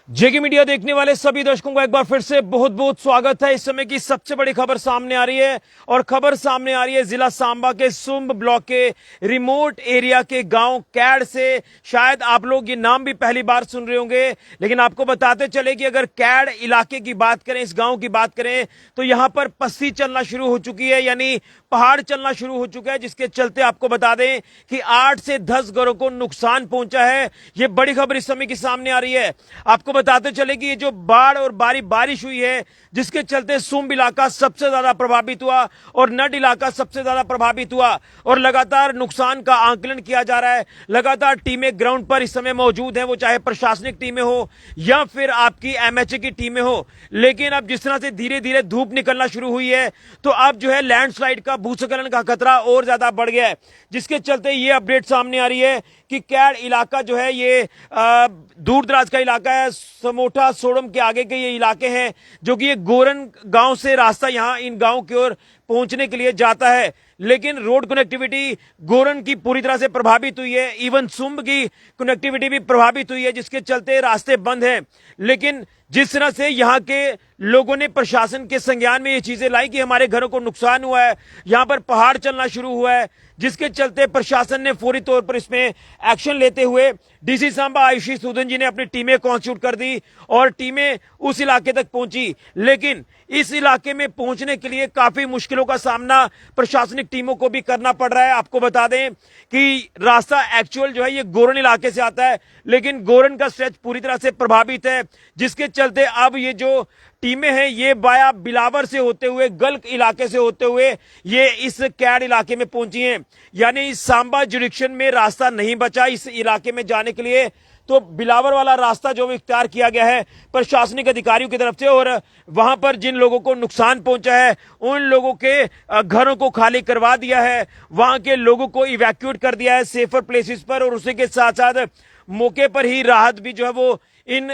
जेके media देखने वाले सभी दर्शकों का एक बार फिर से बहुत बहुत स्वागत है। इस समय की सबसे बड़ी खबर सामने आ रही है और खबर सामने आ रही है जिला सांबा के सुंब ब्लॉक के रिमोट एरिया के गांव कैड से। शायद आप लोग ये नाम भी पहली बार सुन रहे होंगे, लेकिन आपको बताते चले कि अगर कैड इलाके की बात करें, इस गांव की बात करें, तो यहां पर पस्सी चलना शुरू हो चुकी है, यानी पहाड़ चलना शुरू हो चुका है, जिसके चलते आपको बता दें कि 8 से 10 घरों को नुकसान पहुंचा है। यह बड़ी खबर इस समय की सामने आ रही है। आपको बताते चले कि ये जो बाढ़ और बारिश हुई है, जिसके चलते सुंब इलाका सबसे ज्यादा प्रभावित हुआ और नड इलाका सबसे ज्यादा प्रभावित हुआ और लगातार नुकसान का आंकलन किया जा रहा है। लगातार टीमें ग्राउंड पर इस समय मौजूद हैं, वो चाहे प्रशासनिक टीमें हो या फिर आपकी एमएचए की टीमें हो। लेकिन अब जिस तरह से धीरे धीरे धूप निकलना शुरू हुई है, तो अब जो है लैंडस्लाइड का, भूस्खलन का खतरा और ज्यादा बढ़ गया है, जिसके चलते ये अपडेट सामने आ रही है कि कैड इलाका जो है ये दूर दराज का इलाका है। समोठा सोडम के आगे के ये इलाके हैं, जो कि ये गोरन गांव से रास्ता यहां इन गांव की ओर पहुंचने के लिए जाता है। लेकिन रोड कनेक्टिविटी गोरन की पूरी तरह से प्रभावित हुई है, इवन सुंब की कनेक्टिविटी भी प्रभावित हुई है, जिसके चलते रास्ते बंद हैं। लेकिन जिस तरह से यहाँ के लोगों ने प्रशासन के संज्ञान में ये चीजें लाई कि हमारे घरों को नुकसान हुआ है, यहाँ पर पहाड़ चलना शुरू हुआ है, जिसके चलते प्रशासन ने फौरी तौर पर इसमें एक्शन लेते हुए डीसी सांबा आयुषी सूदन जी ने अपनी टीमें कॉन्स्टिट्यूट कर दी और टीमें उस इलाके तक पहुंची। लेकिन इस इलाके में पहुंचने के लिए काफी मुश्किलों का सामना प्रशासनिक टीमों को भी करना पड़ रहा है। आपको बता दें कि रास्ता एक्चुअल जो है ये गोरन इलाके से आता है, लेकिन गोरन का स्ट्रेच पूरी तरह से प्रभावित है, जिसके चलते अब ये जो टीमें हैं ये बाया बिलावर से होते हुए, गल्क इलाके से होते हुए ये इस कैड इलाके में पहुंची हैं। यानी इस सांबा जुरिक्शन में रास्ता नहीं बचा इस इलाके में जाने के लिए, तो बिलावर वाला रास्ता जो इख्तियार किया गया है प्रशासनिक अधिकारियों की तरफ से, और वहां पर जिन लोगों को नुकसान पहुंचा है उन लोगों के घरों को खाली करवा दिया है, वहां के लोगों को इवैक्यूएट कर दिया है सेफर प्लेसेस पर, और उसी के साथ साथ मौके पर ही राहत भी जो है वो इन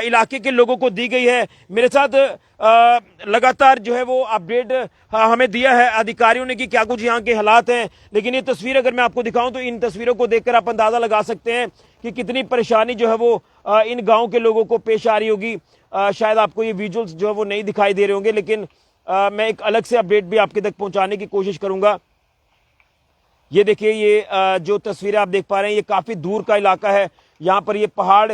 इलाके के लोगों को दी गई है। मेरे साथ लगातार जो है वो अपडेट हमें दिया है अधिकारियों ने कि क्या कुछ यहाँ के हालात हैं। लेकिन ये तस्वीर अगर मैं आपको दिखाऊं तो इन तस्वीरों को देखकर आप अंदाजा लगा सकते हैं कि कितनी परेशानी जो है वो इन गांव के लोगों को पेश आ रही होगी। शायद आपको ये विजुअल्स जो है वो नहीं दिखाई दे रहे होंगे, लेकिन मैं एक अलग से अपडेट भी आपके तक पहुंचाने की कोशिश करूंगा। ये देखिए, ये जो तस्वीरें आप देख पा रहे हैं ये काफी दूर का इलाका है, यहाँ पर ये पहाड़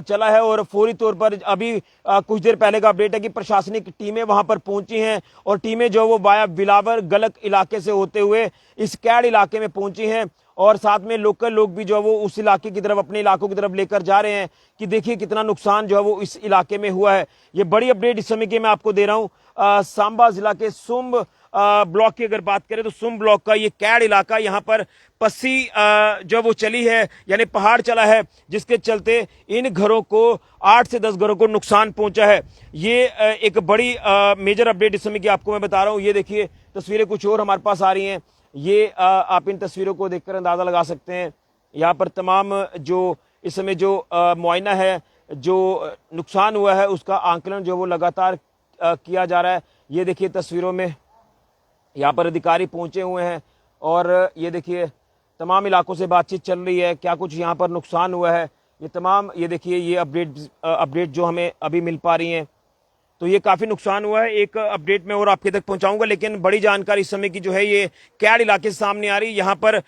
चला है और फौरी तौर पर अभी कुछ देर पहले का अपडेट है कि प्रशासनिक टीमें वहां पर पहुंची हैं और टीमें जो वो बाया बिलावर गलक इलाके से होते हुए इस कैड इलाके में पहुंची हैं, और साथ में लोकल लोग भी जो है वो उस इलाके की तरफ, अपने इलाकों की तरफ लेकर जा रहे हैं कि देखिए कितना नुकसान जो है वो इस इलाके में हुआ है। ये बड़ी अपडेट इस समय की मैं आपको दे रहा हूँ। सांबा जिला के सुंब ब्लॉक की अगर बात करें तो सुंब ब्लॉक का ये कैड इलाका, यहाँ पर पस्सी जो वो चली है, यानी पहाड़ चला है, जिसके चलते इन घरों को 8 से 10 घरों को नुकसान पहुंचा है। ये एक बड़ी मेजर अपडेट इस समय की आपको मैं बता रहा हूं। ये देखिए तस्वीरें कुछ और हमारे पास आ रही हैं, ये आप इन तस्वीरों को देखकर अंदाजा लगा सकते हैं। यहाँ पर तमाम जो इस समय जो मुआयना है, जो नुकसान हुआ है उसका आंकलन जो वो लगातार किया जा रहा है। ये देखिए तस्वीरों में यहाँ पर अधिकारी पहुंचे हुए हैं और ये देखिए तमाम इलाकों से बातचीत चल रही है, क्या कुछ यहाँ पर नुकसान हुआ है ये तमाम, ये देखिए ये अपडेट जो हमें अभी मिल पा रही हैं, तो ये काफ़ी नुकसान हुआ है। एक अपडेट में और आपके तक पहुंचाऊंगा, लेकिन बड़ी जानकारी इस समय की जो है ये कैड इलाके से सामने आ रही है। यहाँ पर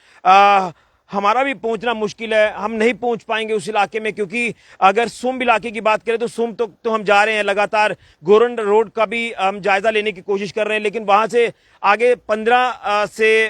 हमारा भी पहुंचना मुश्किल है, हम नहीं पहुंच पाएंगे उस इलाके में, क्योंकि अगर सुंब इलाके की बात करें तो सुंब तो हम जा रहे हैं, लगातार गोरन रोड का भी हम जायजा लेने की कोशिश कर रहे हैं, लेकिन वहां से आगे 15 से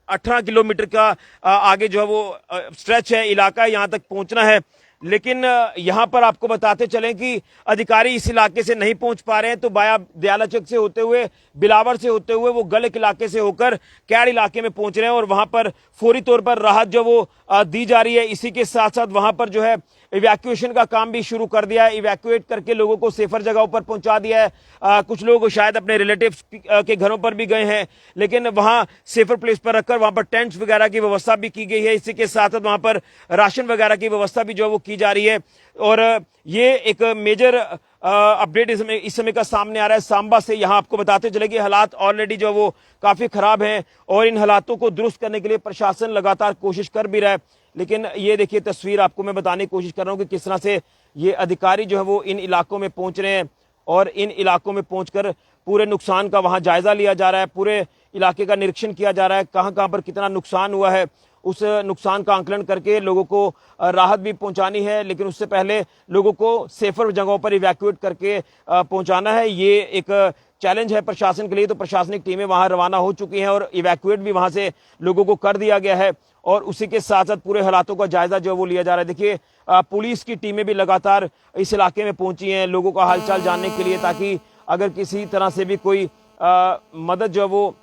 18 किलोमीटर का आगे जो है वो स्ट्रेच है, इलाका, यहाँ तक पहुंचना है। लेकिन यहाँ पर आपको बताते चलें कि अधिकारी इस इलाके से नहीं पहुंच पा रहे हैं, तो बाया दयालाचक से होते हुए, बिलावर से होते हुए वो गलक इलाके से होकर कैड इलाके में पहुंच रहे हैं और वहां पर फौरी तौर पर राहत जो वो दी जा रही है। इसी के साथ साथ वहां पर जो है इवैक्यूएशन का काम भी शुरू कर दिया है, इवैक्यूएट करके लोगों को सेफर जगहों पर पहुंचा दिया है। कुछ लोग शायद अपने रिलेटिव्स के घरों पर भी गए हैं, लेकिन वहां सेफर प्लेस पर रखकर वहां पर टेंट्स वगैरह की व्यवस्था भी की गई है। इसी के साथ साथ वहां पर राशन वगैरह की व्यवस्था भी जो वो की जा रही है। और ये एक मेजर अपडेट इस समय का सामने आ रहा है सांबा से। यहाँ आपको बताते चले कि हालात ऑलरेडी जो वो काफी खराब हैं और इन हालातों को दुरुस्त करने के लिए प्रशासन लगातार कोशिश कर भी रहा है। लेकिन ये देखिए तस्वीर आपको मैं बताने की कोशिश कर रहा हूँ कि किस तरह से ये अधिकारी जो है वो इन इलाकों में पहुंच रहे हैं और इन इलाकों में पहुंचकर पूरे नुकसान का वहां जायजा लिया जा रहा है, पूरे इलाके का निरीक्षण किया जा रहा है, कहां कहां पर कितना नुकसान हुआ है उस नुकसान का आंकलन करके लोगों को राहत भी पहुंचानी है, लेकिन उससे पहले लोगों को सेफर जगहों पर इवैक्यूएट करके पहुंचाना है। ये एक चैलेंज है प्रशासन के लिए। तो प्रशासनिक टीमें वहां रवाना हो चुकी हैं और इवैक्यूएट भी वहां से लोगों को कर दिया गया है और उसी के साथ साथ पूरे हालातों का जायजा जो वो लिया जा रहा है। देखिए पुलिस की टीमें भी लगातार इस इलाके में पहुंची हैं लोगों का हालचाल जानने के लिए, ताकि अगर किसी तरह से भी कोई मदद जो वो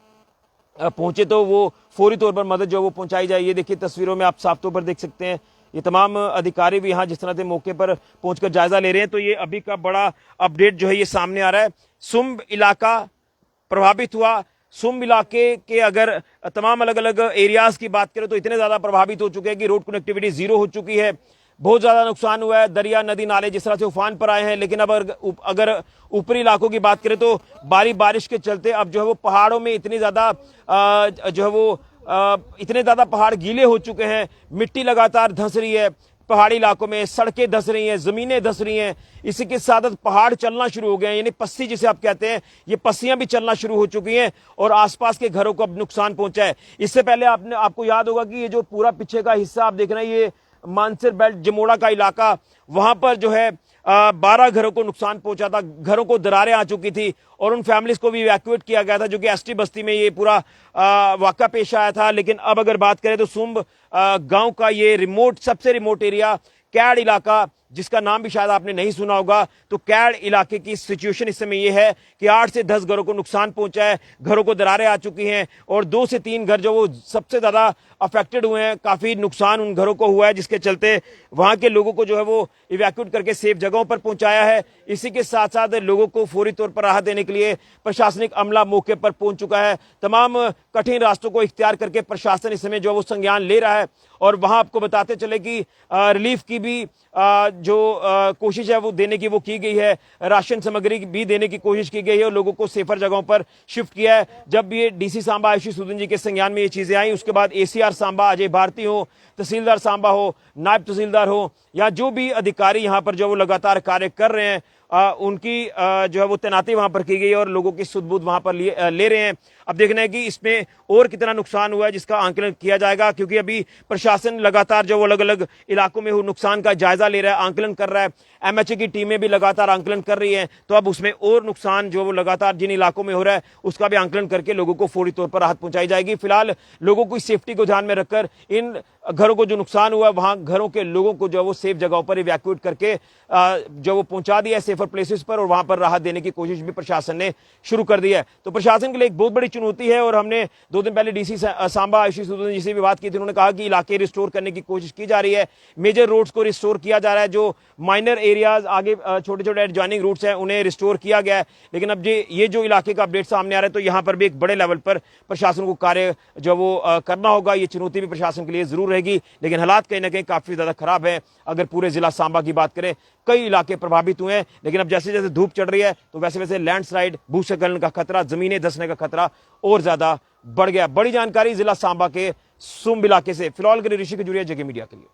पहुंचे तो वो फौरी तौर पर मदद जो वो पहुंचाई जाए। ये देखिए तस्वीरों में आप साफ तौर पर देख सकते हैं ये तमाम अधिकारी भी यहाँ जिस तरह से मौके पर पहुंचकर जायजा ले रहे हैं। तो ये अभी का बड़ा अपडेट जो है ये सामने आ रहा है। सुम्ब इलाका प्रभावित हुआ। सुम्ब इलाके के अगर तमाम अलग अलग एरियाज की बात करें तो इतने ज्यादा प्रभावित हो चुके हैं कि रोड कनेक्टिविटी जीरो हो चुकी है। बहुत ज्यादा नुकसान हुआ है। दरिया नदी नाले जिस तरह से उफान पर आए हैं, लेकिन अब अगर ऊपरी इलाकों की बात करें तो बारिश के चलते अब जो है वो पहाड़ों में इतनी ज्यादा जो है वो इतने ज्यादा पहाड़ गीले हो चुके हैं, मिट्टी लगातार धंस रही है पहाड़ी इलाकों में, सड़कें धंस रही हैं, जमीनें धंस रही हैं। इसी के साथ पहाड़ चलना शुरू हो गए हैं, यानी पस्सी जिसे आप कहते हैं, ये पस्सियां भी चलना शुरू हो चुकी हैं और आसपास के घरों को अब नुकसान पहुंचा है। इससे पहले आपको याद होगा कि ये जो पूरा पीछे का हिस्सा आप देख रहे हैं ये मानसर बेल्ट जमोड़ा का इलाका, वहां पर जो है 12 घरों को नुकसान पहुंचा था, घरों को दरारें आ चुकी थी और उन फैमिलीज को भी इवैक्यूएट किया गया था, जो कि एसटी बस्ती में ये पूरा वाकया पेश आया था। लेकिन अब अगर बात करें तो सुम्ब गांव का ये सबसे रिमोट एरिया कैड इलाका, जिसका नाम भी शायद आपने नहीं सुना होगा, तो कैड इलाके की सिचुएशन इस समय यह है कि 8 से 10 घरों को नुकसान पहुंचा है, घरों को दरारें आ चुकी हैं और 2 से 3 घर जो वो सबसे ज्यादा अफेक्टेड हुए हैं, काफी नुकसान उन घरों को हुआ है, जिसके चलते वहां के लोगों को जो है वो इवैक्यूएट करके सेफ जगहों पर पहुंचाया है। इसी के साथ साथ लोगों को फौरी तौर पर राहत देने के लिए प्रशासनिक अमला मौके पर पहुंच चुका है। तमाम कठिन रास्तों को इख्तियार करके प्रशासन इस समय जो वो संज्ञान ले रहा है और वहां आपको बताते चले कि रिलीफ की भी जो कोशिश है वो देने की वो की गई है, राशन सामग्री भी देने की कोशिश की गई है और लोगों को सेफर जगहों पर शिफ्ट किया है। जब ये डीसी सांबा आयुषी सूदन जी के संज्ञान में ये चीजें आई, उसके बाद एसीआर सांबा अजय भारती हो, तहसीलदार सांबा हो, नायब तहसीलदार हो या जो भी अधिकारी यहाँ पर जो वो लगातार कार्य कर रहे हैं, उनकी जो है वो तैनाती वहां पर की गई और लोगों की सुध-बुध वहां पर ले रहे हैं। अब देखना है कि इसमें और कितना नुकसान हुआ है जिसका आंकलन किया जाएगा, क्योंकि अभी प्रशासन लगातार जो वो अलग अलग इलाकों में हुए नुकसान का जायजा ले रहा है, आंकलन कर रहा है। एमएचए की टीमें भी लगातार आंकलन कर रही हैं, तो अब उसमें और नुकसान जो वो लगातार जिन इलाकों में हो रहा है उसका भी आंकलन करके लोगों को फौरी तौर पर राहत पहुंचाई जाएगी। फिलहाल लोगों की सेफ्टी को ध्यान में रखकर इन घरों को जो नुकसान हुआ है वहां घरों के लोगों को जो वो सेफ जगहों पर इवैक्यूएट करके जो वो पहुंचा दिया है सेफर प्लेसेस पर और वहां पर राहत देने की कोशिश भी प्रशासन ने शुरू कर दी है। तो प्रशासन के लिए एक बहुत बड़ी चुनौती है और हमने 2 दिन पहले डीसी सांबा आयुषी सूदन जी से भी बात की थी। उन्होंने कहा कि इलाके रिस्टोर करने की कोशिश की जा रही है, मेजर रोड्स को रिस्टोर किया जा रहा है, जो माइनर एरियाज आगे छोटे छोटे एडजॉइनिंग रूट्स हैं उन्हें रिस्टोर किया गया है। लेकिन अब ये जो इलाके का अपडेट सामने आ रहा है तो यहाँ पर भी एक बड़े लेवल पर प्रशासन को कार्य जो वो करना होगा। ये चुनौती भी प्रशासन के लिए जरूर रहेगी, लेकिन हालात कहीं ना कहीं काफी ज्यादा खराब है। अगर पूरे जिला सांबा की बात करें कई इलाके प्रभावित हुए हैं, लेकिन अब जैसे जैसे धूप चढ़ रही है तो वैसे वैसे लैंडस्लाइड, भूस्खलन का खतरा, जमीनें धंसने का खतरा और ज्यादा बढ़ गया। बड़ी जानकारी जिला सांबा के सुम्ब इलाके से। फिलहाल के लिए ऋषि खजूरिया, जगे मीडिया के लिए।